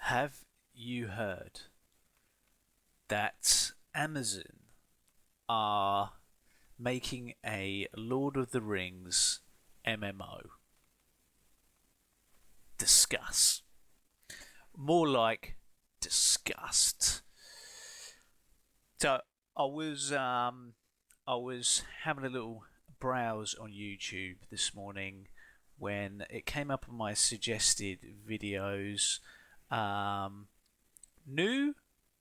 Have you heard that Amazon are making a Lord of the Rings MMO? Discuss. More like disgust. So I was having a little browse on YouTube this morning when it came up on my suggested videos. New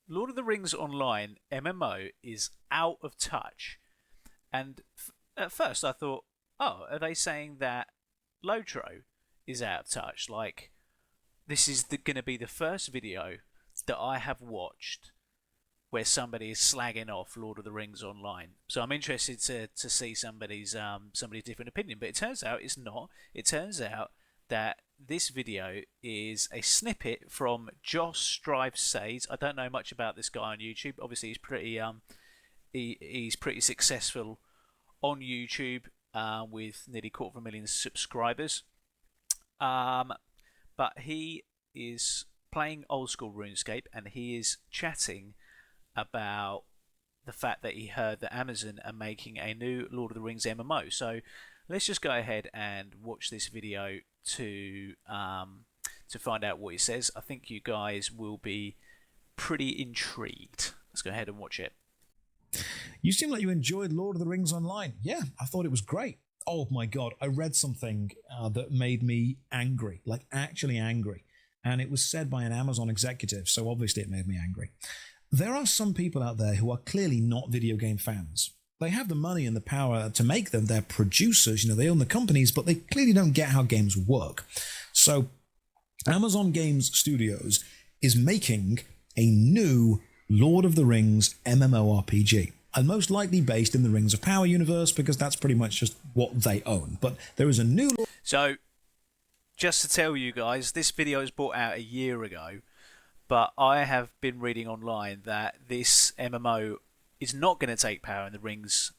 Lord of the Rings Online MMO is out of touch, and at first I thought, oh, are they saying that LOTRO is out of touch? Like, this is going to be the first video that I have watched where somebody is slagging off Lord of the Rings Online. So I'm interested to see somebody's different opinion. But it turns out it's not. It turns out that this video is a snippet from Josh Strife Says. I don't know much about this guy on YouTube. Obviously, he's pretty successful on YouTube with nearly 250,000 subscribers. But he is playing old school RuneScape, and he is chatting about the fact that he heard that Amazon are making a new Lord of the Rings MMO. So let's just go ahead and watch this video to find out what he says. I think you guys will be pretty intrigued. Let's go ahead and watch it. You seem like you enjoyed Lord of the Rings Online. Yeah, I thought it was great. Oh my God, I read something that made me angry, like actually angry. And it was said by an Amazon executive, so obviously it made me angry. There are some people out there who are clearly not video game fans. They have the money and the power to make them. They're producers, they own the companies, but they clearly don't get how games work. So Amazon Games Studios is making a new Lord of the Rings MMORPG. And most likely based in the Rings of Power universe, because that's pretty much just what they own. But there is a new... So, just to tell you guys, this video was brought out a year ago, but I have been reading online that this MMO is not going to take power in the Rings...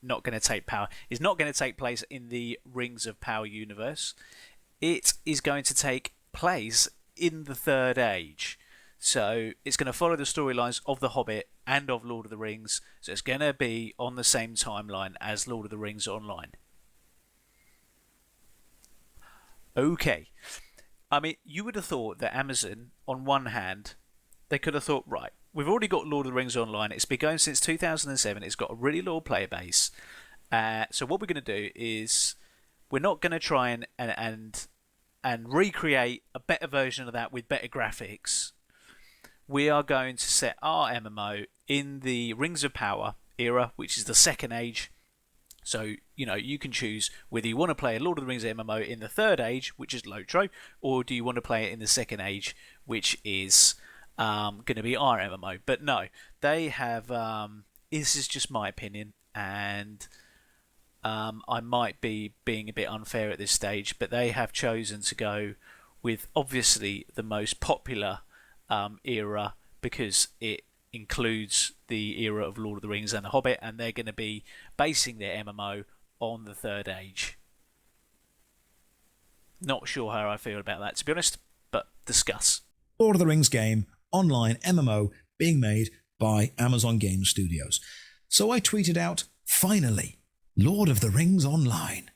is not going to take place in the Rings of Power universe. It is going to take place in the Third Age. So it's going to follow the storylines of The Hobbit and of Lord of the Rings. So it's going to be on the same timeline as Lord of the Rings Online. Okay. I mean, you would have thought that Amazon, on one hand, they could have thought, right, we've already got Lord of the Rings Online. It's been going since 2007. It's got a really loyal player base. So what we're going to do is we're not going to try and recreate a better version of that with better graphics. We are going to set our MMO in the Rings of Power era, which is the Second Age. So, you can choose whether you want to play a Lord of the Rings MMO in the Third Age, which is LOTRO, or do you want to play it in the Second Age, which is going to be our MMO. But no, they have... this is just my opinion, and I might be being a bit unfair at this stage, but they have chosen to go with, obviously, the most popular era, because it includes the era of Lord of the Rings and The Hobbit, and they're going to be basing their MMO on the Third Age. Not sure how I feel about that, to be honest, but discuss. Lord of the Rings game, online MMO, being made by Amazon Games Studios. So I tweeted out, finally, Lord of the Rings Online.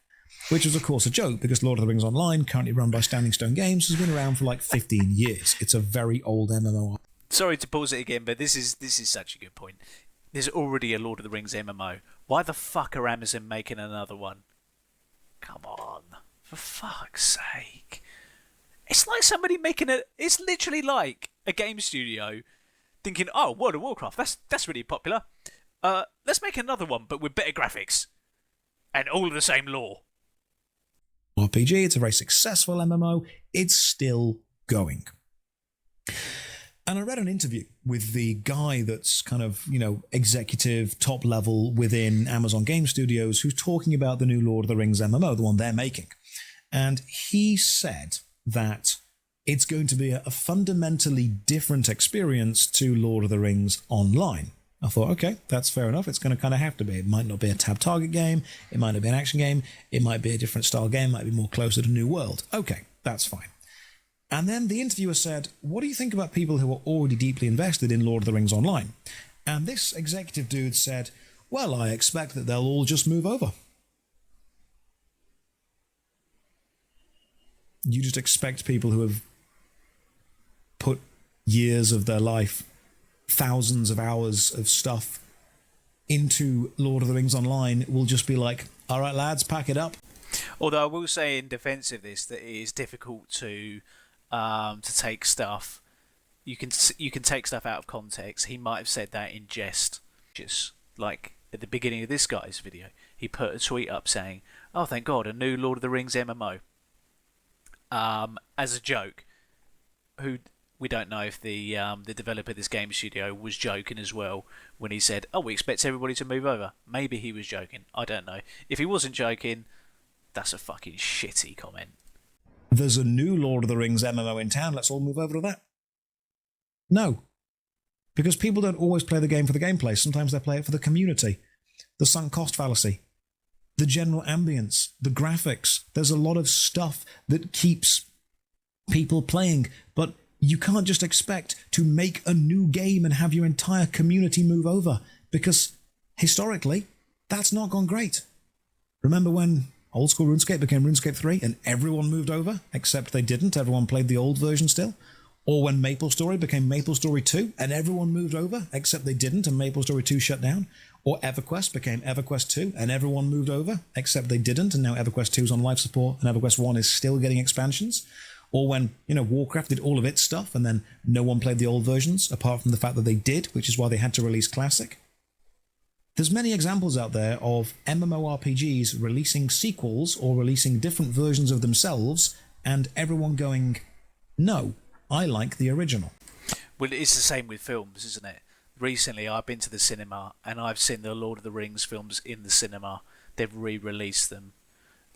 Which is, of course, a joke, because Lord of the Rings Online, currently run by Standing Stone Games, has been around for like 15 years. It's a very old MMO. Sorry to pause it again, but this is such a good point. There's already a Lord of the Rings MMO. Why the fuck are Amazon making another one? Come on, for fuck's sake. It's like somebody making it's literally like a game studio thinking, oh, World of Warcraft, that's really popular. Let's make another one, but with better graphics. And all of the same lore. RPG, it's a very successful MMO. It's still going. And I read an interview with the guy that's kind of, executive, top level within Amazon Game Studios, who's talking about the new Lord of the Rings MMO, the one they're making. And he said that it's going to be a fundamentally different experience to Lord of the Rings Online. I thought, okay, that's fair enough. It's going to kind of have to be. It might not be a tab target game. It might not be an action game. It might be a different style game. It might be more closer to New World. Okay, that's fine. And then the interviewer said, what do you think about people who are already deeply invested in Lord of the Rings Online? And this executive dude said, well, I expect that they'll all just move over. You just expect people who have put years of their life, thousands of hours of stuff into Lord of the Rings Online will just be like, all right, lads, pack it up. Although I will say in defence of this that it is difficult to take stuff. You can take stuff out of context. He might have said that in jest. Just like at the beginning of this guy's video, he put a tweet up saying, "Oh, thank God, a new Lord of the Rings MMO." As a joke. Who we don't know if the developer of this game studio was joking as well when he said, "Oh, we expect everybody to move over." Maybe he was joking. I don't know. If he wasn't joking, that's a fucking shitty comment. There's a new Lord of the Rings MMO in town. Let's all move over to that. No. Because people don't always play the game for the gameplay. Sometimes they play it for the community. The sunk cost fallacy. The general ambience. The graphics. There's a lot of stuff that keeps people playing. But you can't just expect to make a new game and have your entire community move over. Because historically, that's not gone great. Remember when old school RuneScape became RuneScape 3 and everyone moved over, except they didn't. Everyone played the old version still. Or when MapleStory became MapleStory 2 and everyone moved over, except they didn't, and MapleStory 2 shut down. Or EverQuest became EverQuest 2 and everyone moved over, except they didn't, and now EverQuest 2 is on life support and EverQuest 1 is still getting expansions. Or when, Warcraft did all of its stuff and then no one played the old versions, apart from the fact that they did, which is why they had to release Classic. There's many examples out there of MMORPGs releasing sequels or releasing different versions of themselves and everyone going, no, I like the original. Well, it's the same with films, isn't it? Recently, I've been to the cinema and I've seen the Lord of the Rings films in the cinema. They've re-released them,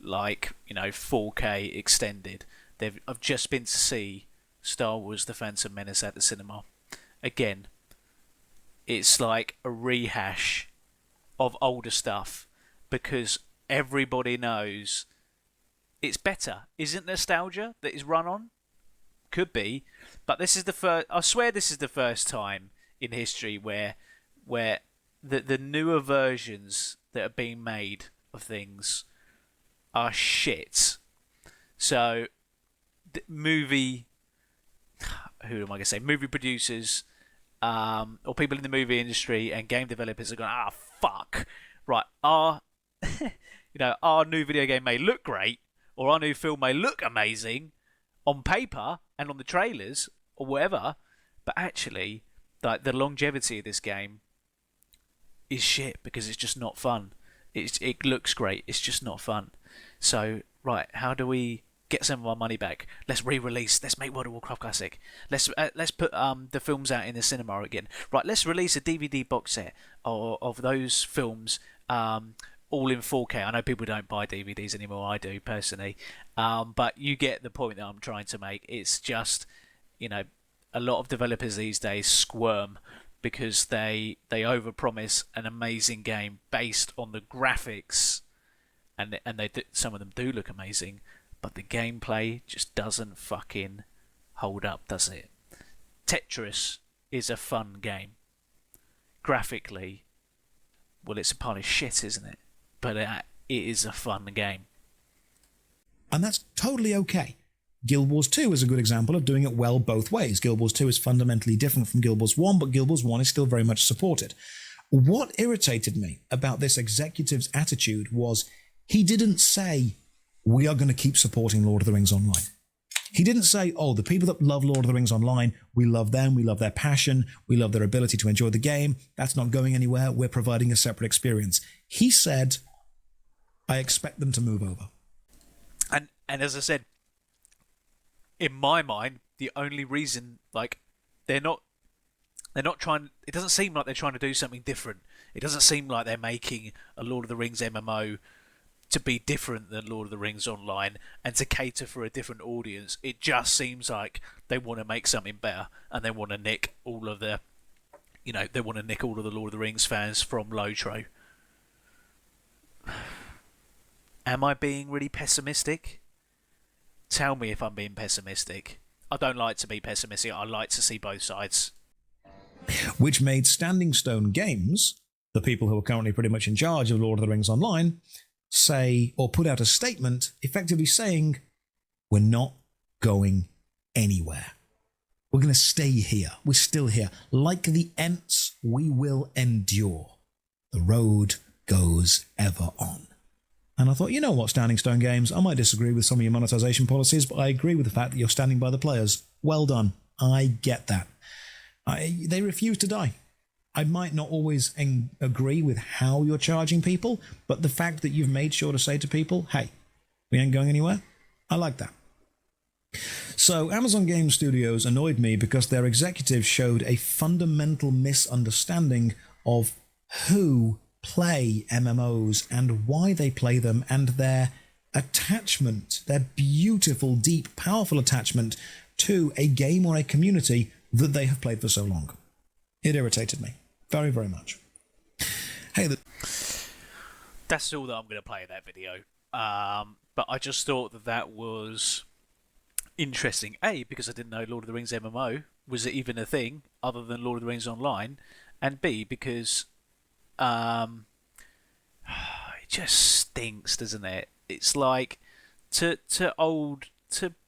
like, 4K extended. I've just been to see Star Wars The Phantom Menace at the cinema. Again, it's like a rehash of older stuff because everybody knows it's better. Isn't nostalgia that is run on? Could be, but this is the first. I swear this is the first time in history where the newer versions that are being made of things are shit. So, movie producers, or people in the movie industry and game developers are going, fuck, right, our new video game may look great, or our new film may look amazing on paper and on the trailers or whatever, but actually, like, the longevity of this game is shit because it's just not fun. It looks great, it's just not fun. So, right, how do we get some of our money back? Let's re-release. Let's make World of Warcraft Classic. Let's put the films out in the cinema again. Right, let's release a DVD box set of those films, all in 4K. I know people don't buy DVDs anymore. I do personally, but you get the point that I'm trying to make. It's just, a lot of developers these days squirm because they overpromise an amazing game based on the graphics, and some of them do look amazing. But the gameplay just doesn't fucking hold up, does it? Tetris is a fun game. Graphically, well, it's a pile of shit, isn't it? But it is a fun game. And that's totally okay. Guild Wars 2 is a good example of doing it well both ways. Guild Wars 2 is fundamentally different from Guild Wars 1, but Guild Wars 1 is still very much supported. What irritated me about this executive's attitude was he didn't say, we are going to keep supporting Lord of the Rings Online. He didn't say, the people that love Lord of the Rings Online, we love them, we love their passion, we love their ability to enjoy the game, that's not going anywhere, we're providing a separate experience. He said, I expect them to move over. And as I said, in my mind, the only reason, they're not trying, it doesn't seem like they're trying to do something different. It doesn't seem like they're making a Lord of the Rings MMO to be different than Lord of the Rings Online and to cater for a different audience. It just seems like they want to make something better and they want to nick all of the, they want to nick all of the Lord of the Rings fans from LOTRO. Am I being really pessimistic? Tell me if I'm being pessimistic. I don't like to be pessimistic. I like to see both sides. Which made Standing Stone Games, the people who are currently pretty much in charge of Lord of the Rings Online, say or put out a statement effectively saying, we're not going anywhere. We're going to stay here. We're still here. Like the Ents, we will endure. The road goes ever on. And I thought, you know what, Standing Stone Games, I might disagree with some of your monetization policies, but I agree with the fact that you're standing by the players. Well done. I get that. They refuse to die. I might not always agree with how you're charging people, but the fact that you've made sure to say to people, hey, we ain't going anywhere, I like that. So Amazon Game Studios annoyed me because their executives showed a fundamental misunderstanding of who play MMOs and why they play them, and their attachment, their beautiful, deep, powerful attachment to a game or a community that they have played for so long. It irritated me very, very much. Hey, that's all that I'm going to play in that video. But I just thought that was interesting. A, because I didn't know Lord of the Rings MMO was even a thing other than Lord of the Rings Online, and B, because it just stinks, doesn't it? It's like to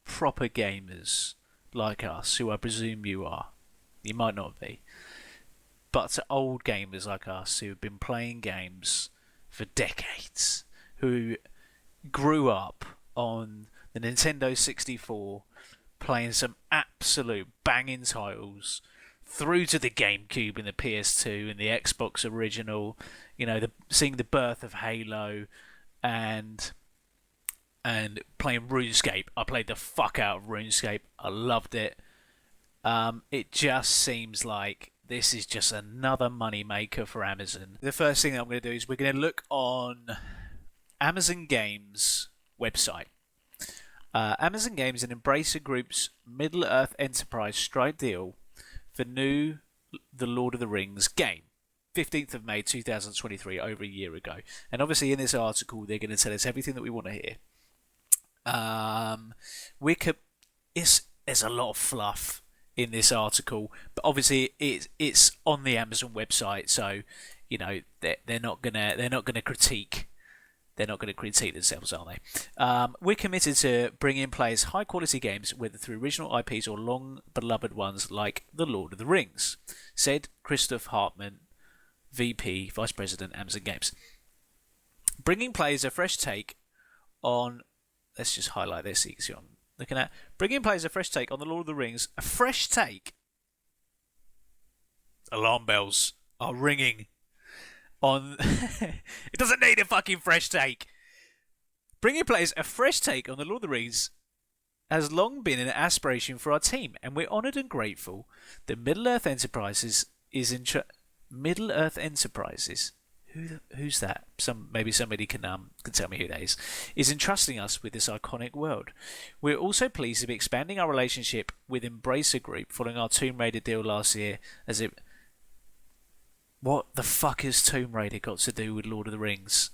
proper gamers like us, who I presume you are. You might not be. But to old gamers like us who have been playing games for decades, who grew up on the Nintendo 64 playing some absolute banging titles, through to the GameCube and the PS2 and the Xbox original, you know, seeing the birth of Halo and playing RuneScape. I played the fuck out of RuneScape. I loved it. It just seems like this is just another money maker for Amazon. The first thing that I'm going to do is we're going to look on Amazon Games website. Amazon Games and Embracer Group's Middle-earth Enterprise strike deal for The Lord of the Rings game. 15th of May 2023, over a year ago. And obviously in this article they're going to tell us everything that we want to hear. There's a lot of fluff in this article, but obviously it's on the Amazon website, so you know they're not gonna critique themselves, are they? We're committed to bringing players high quality games, whether through original IPs or long beloved ones like The Lord of the Rings, said CHRISTOPH Hartmann, VP, Vice President, Amazon Games. Bringing players a fresh take on, let's just highlight this so you can see what I'm looking at. Bringing players a fresh take on The Lord of the Rings. A fresh take? Alarm bells are ringing on... It doesn't need a fucking fresh take. Bringing players a fresh take on The Lord of the Rings has long been an aspiration for our team, and we're honoured and grateful that Middle-earth Enterprises is in... Middle-earth Enterprises? Who's that? Maybe somebody can tell me who that is entrusting us with this iconic world. We're also pleased to be expanding our relationship with Embracer Group following our Tomb Raider deal last year. What the fuck has Tomb Raider got to do with Lord of the Rings?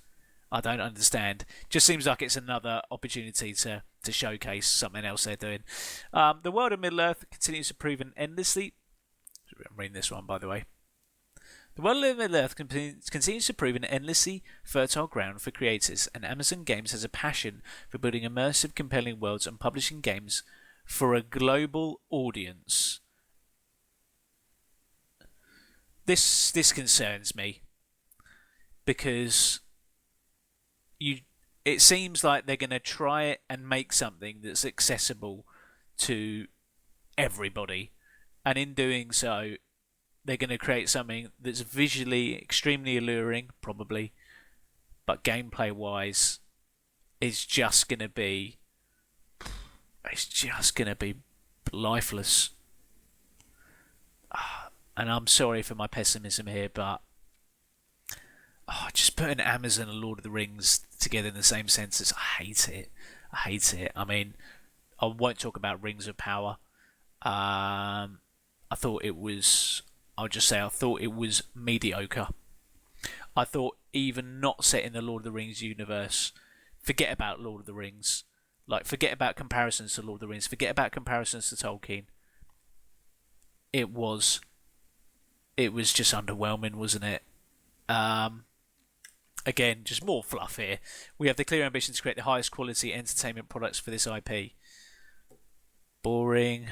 I don't understand. Just seems like it's another opportunity to showcase something else they're doing. The world of Middle-earth continues to prove an endlessly... I'm reading this one, by the way. The world of Middle-earth continues to prove an endlessly fertile ground for creators, and Amazon Games has a passion for building immersive, compelling worlds and publishing games for a global audience. This concerns me, because it seems like they're going to try and make something that's accessible to everybody, and in doing so they're going to create something that's visually extremely alluring, probably, but gameplay-wise, it's just going to be lifeless. And I'm sorry for my pessimism here, but just putting Amazon and Lord of the Rings together in the same sentence, I hate it. I mean, I won't talk about Rings of Power. I thought it was mediocre. I thought even not set in the Lord of the Rings universe, forget about Lord of the Rings. Like, forget about comparisons to Lord of the Rings. Forget about comparisons to Tolkien. It was just underwhelming, wasn't it? Again, just more fluff here. We have the clear ambition to create the highest quality entertainment products for this IP. Boring.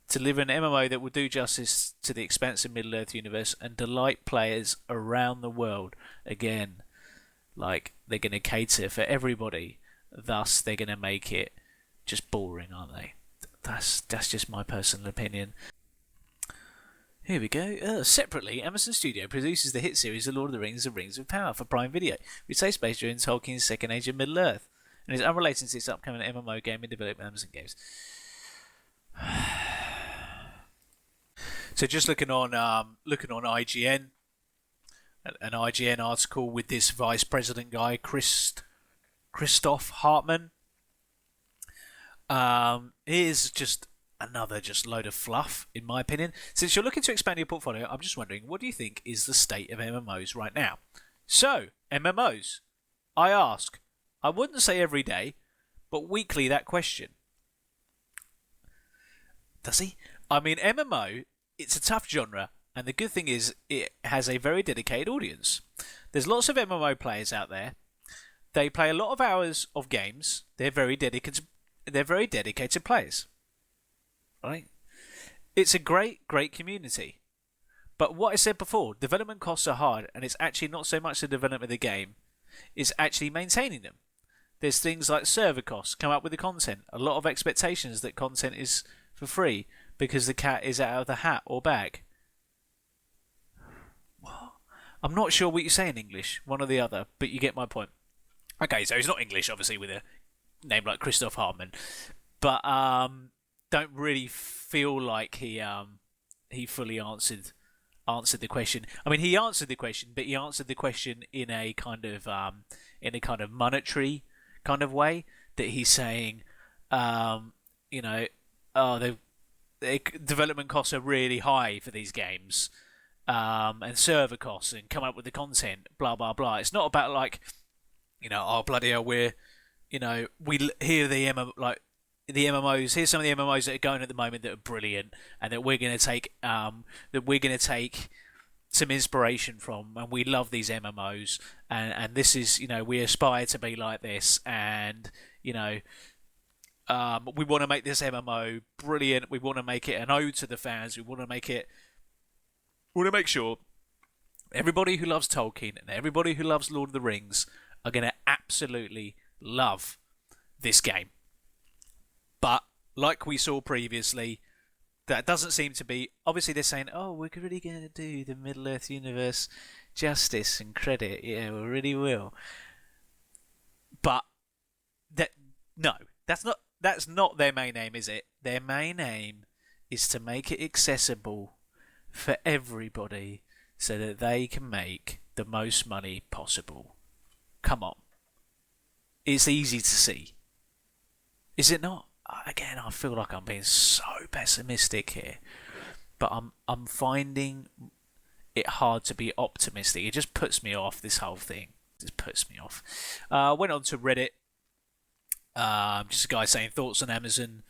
Deliver an MMO that will do justice to the expansive Middle-earth universe and delight players around the world. Again, like, they're going to cater for everybody. Thus, they're going to make it just boring, aren't they? That's just my personal opinion. Here we go. Separately, Amazon Studio produces the hit series The Lord of the Rings: The Rings of Power for Prime Video, which takes place during Tolkien's Second Age of Middle-earth, and is unrelated to its upcoming MMO game in development Amazon Games. So just looking on IGN, an IGN article with this vice president guy, CHRISTOPH Hartmann. Here's just another load of fluff, in my opinion. Since you're looking to expand your portfolio, I'm just wondering, what do you think is the state of MMOs right now? So, MMOs. I ask, I wouldn't say every day, but weekly that question. Does he? I mean, MMO, it's a tough genre, and the good thing is it has a very dedicated audience. There's lots of MMO players out there. They play a lot of hours of games. They're very dedicated players. Right? It's a great community. But what I said before, development costs are hard, and it's actually not so much the development of the game, it's actually maintaining them. There's things like server costs, come up with the content, a lot of expectations that content is for free because the cat is out of the hat or bag. I'm not sure what you say in English, one or the other, but you get my point. Okay, so he's not English, obviously, with a name like CHRISTOPH Hartmann, but don't really feel like he fully answered the question. I mean, he answered the question, but he answered the question in a kind of monetary kind of way, that he's saying, the development costs are really high for these games, and server costs, and come up with the content, blah blah blah. It's not about like, oh bloody hell, we hear the MMOs. Here's some of the MMOs that are going at the moment that are brilliant, and that we're going to take some inspiration from, and we love these MMOs, and this is, we aspire to be like this, and we want to make this MMO brilliant. We want to make it an ode to the fans. We want to make sure everybody who loves Tolkien and everybody who loves Lord of the Rings are going to absolutely love this game. But like we saw previously, that doesn't seem to be. Obviously, they're saying, "Oh, we're really going to do the Middle-earth universe justice and credit. Yeah, we really will." But that's not their main aim, is it? Their main aim is to make it accessible for everybody, so that they can make the most money possible. Come on, it's easy to see, is it not? Again, I feel like I'm being so pessimistic here, but I'm finding it hard to be optimistic. It just puts me off, this whole thing. It just puts me off. Went on to Reddit. Just a guy saying thoughts on Amazon's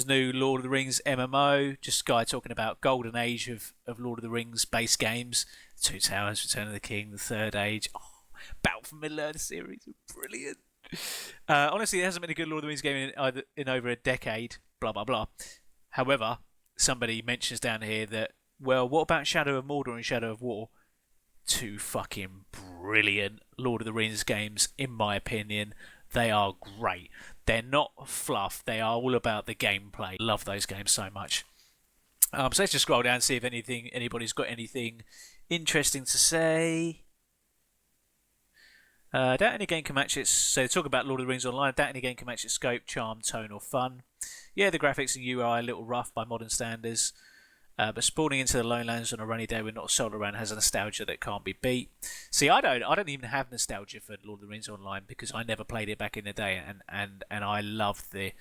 new Lord of the Rings MMO. Just a guy talking about golden age of Lord of the Rings base games. Two Towers, Return of the King, the Third Age. Oh, Battle for Middle-earth series, brilliant. Honestly, there hasn't been a good Lord of the Rings game in over a decade, blah blah blah. However, somebody mentions down here that, well, what about Shadow of Mordor and Shadow of War? Two fucking brilliant Lord of the Rings games, in my opinion. They are great. They're not fluff, they are all about the gameplay. Love those games so much. So let's just scroll down and see if anybody's got anything interesting to say. Doubt any game can match its. So talk about Lord of the Rings Online. Doubt any game can match its scope, charm, tone, or fun. Yeah, the graphics and UI are a little rough by modern standards, but spawning into the Lowlands on a rainy day with not a soul around has a nostalgia that can't be beat. See, I don't even have nostalgia for Lord of the Rings Online, because I never played it back in the day, and I love the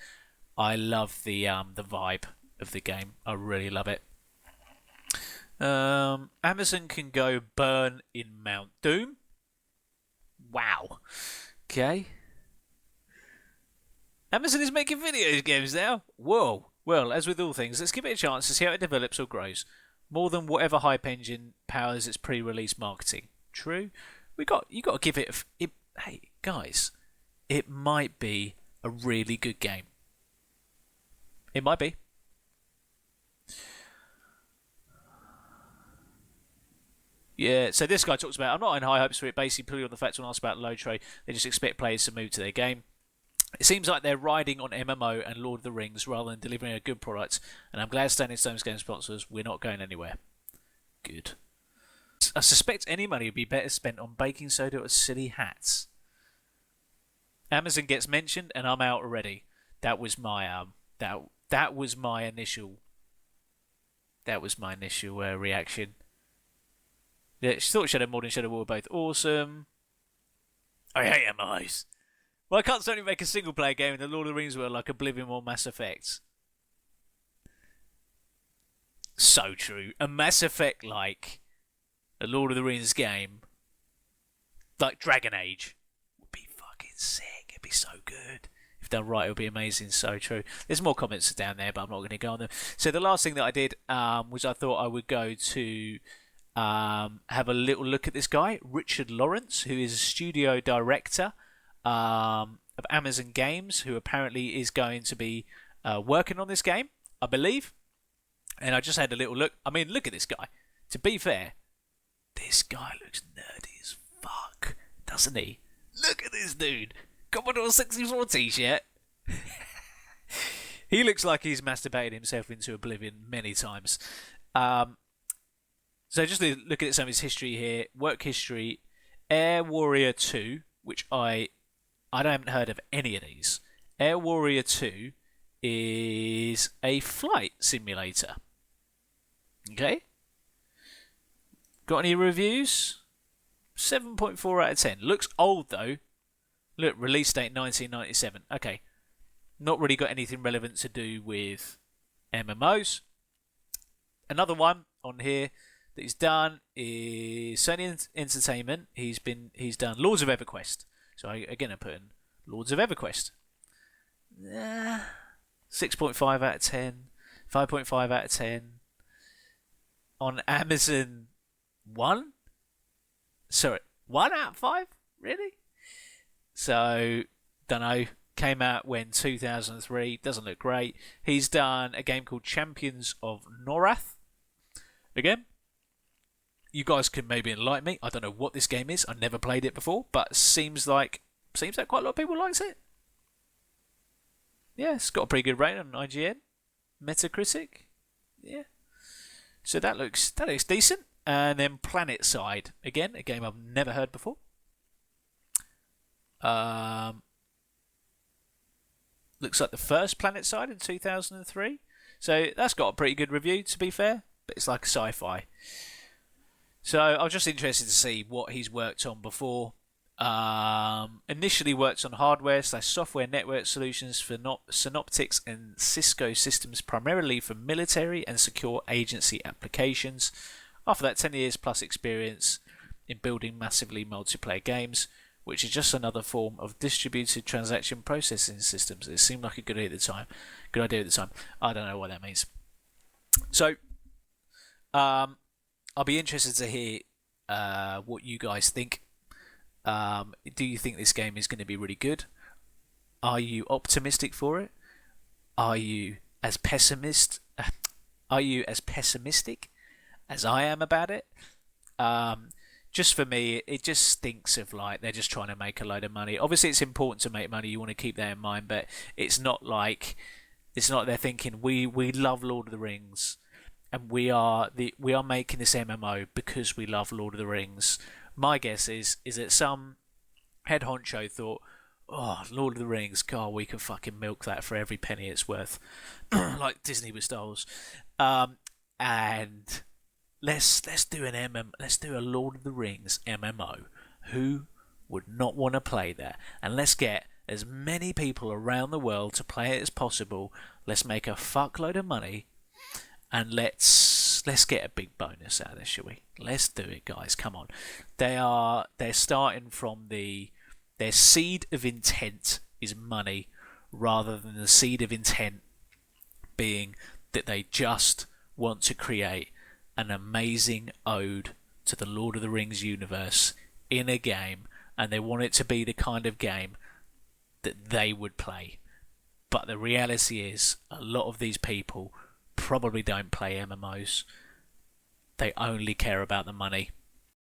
vibe of the game. I really love it. Amazon can go burn in Mount Doom. Wow. Okay. Amazon is making video games now? Whoa. Well, as with all things, let's give it a chance to see how it develops or grows. More than whatever hype engine powers its pre-release marketing. True? You got to give it, hey, guys, it might be a really good game. It might be. Yeah, so this guy talks about, I'm not in high hopes for it, basically purely on the fact when asked about LOTRO, they just expect players to move to their game. It seems like they're riding on MMO and Lord of the Rings rather than delivering a good product, and I'm glad Standing Stone's game sponsors, we're not going anywhere. Good. I suspect any money would be better spent on baking soda or silly hats. Amazon gets mentioned and I'm out already. That was my that was my initial reaction. Yeah, she thought Shadow Mord and Shadow War were both awesome. I hate MMOs. Why can't Sony make a single player game in the Lord of the Rings world like Oblivion or Mass Effect? So true. A Mass Effect like a Lord of the Rings game, like Dragon Age, would be fucking sick. It'd be so good. If done right, it would be amazing. So true. There's more comments down there, but I'm not going to go on them. So the last thing that I did was I thought I would go to have a little look at this guy, Richard Lawrence, who is a studio director of Amazon Games, who apparently is going to be working on this game, I believe. And I just had a little look. I mean, look at this guy. To be fair, this guy looks nerdy as fuck, doesn't he? Look at this dude. Commodore 64 t-shirt. He looks like he's masturbated himself into oblivion many times. So just look at some of his history here. Work history. Air Warrior 2, which I haven't heard of any of these. Air Warrior 2 is a flight simulator. Okay? Got any reviews? 7.4 out of 10. Looks old though. Look, release date 1997. Okay. Not really got anything relevant to do with MMOs. Another one on here that he's done is Sony Entertainment. He's done Lords of EverQuest. So I put in Lords of EverQuest. 6.5 out of 10. 5.5 out of 10. On Amazon, 1? Sorry, 1 out of 5? Really? So, don't know. Came out when 2003. Doesn't look great. He's done a game called Champions of Norath. Again, you guys can maybe enlighten me. I don't know what this game is. I never played it before, but seems like quite a lot of people likes it. Yeah, it's got a pretty good rating on IGN, Metacritic. Yeah. So that looks decent. And then Planet Side, again, a game I've never heard before. Looks like the first Planet Side in 2003. So that's got a pretty good review, to be fair. But it's like a sci-fi. So I was just interested to see what he's worked on before. Initially worked on hardware/software network solutions for Synoptics and Cisco systems, primarily for military and secure agency applications. After that, 10 years plus experience in building massively multiplayer games, which is just another form of distributed transaction processing systems. It seemed like a good idea at the time. I don't know what that means. So, I'll be interested to hear what you guys think. Do you think this game is going to be really good? Are you optimistic for it? Are you as pessimistic as I am about it? Just for me, it just stinks of like they're just trying to make a load of money. Obviously, it's important to make money. You want to keep that in mind, but it's not like they're thinking we love Lord of the Rings, and we are making this MMO because we love Lord of the Rings. My guess is that some head honcho thought, oh, Lord of the Rings, God, we can fucking milk that for every penny it's worth, like Disney with Star Wars, and let's do a Lord of the Rings MMO. Who would not want to play that? And let's get as many people around the world to play it as possible. Let's make a fuckload of money, and let's get a big bonus out of this, shall we? Let's do it, guys. Come on. They're starting from their seed of intent is money rather than the seed of intent being that they just want to create an amazing ode to the Lord of the Rings universe in a game, and they want it to be the kind of game that they would play. But the reality is, a lot of these people probably don't play MMOs. They only care about the money.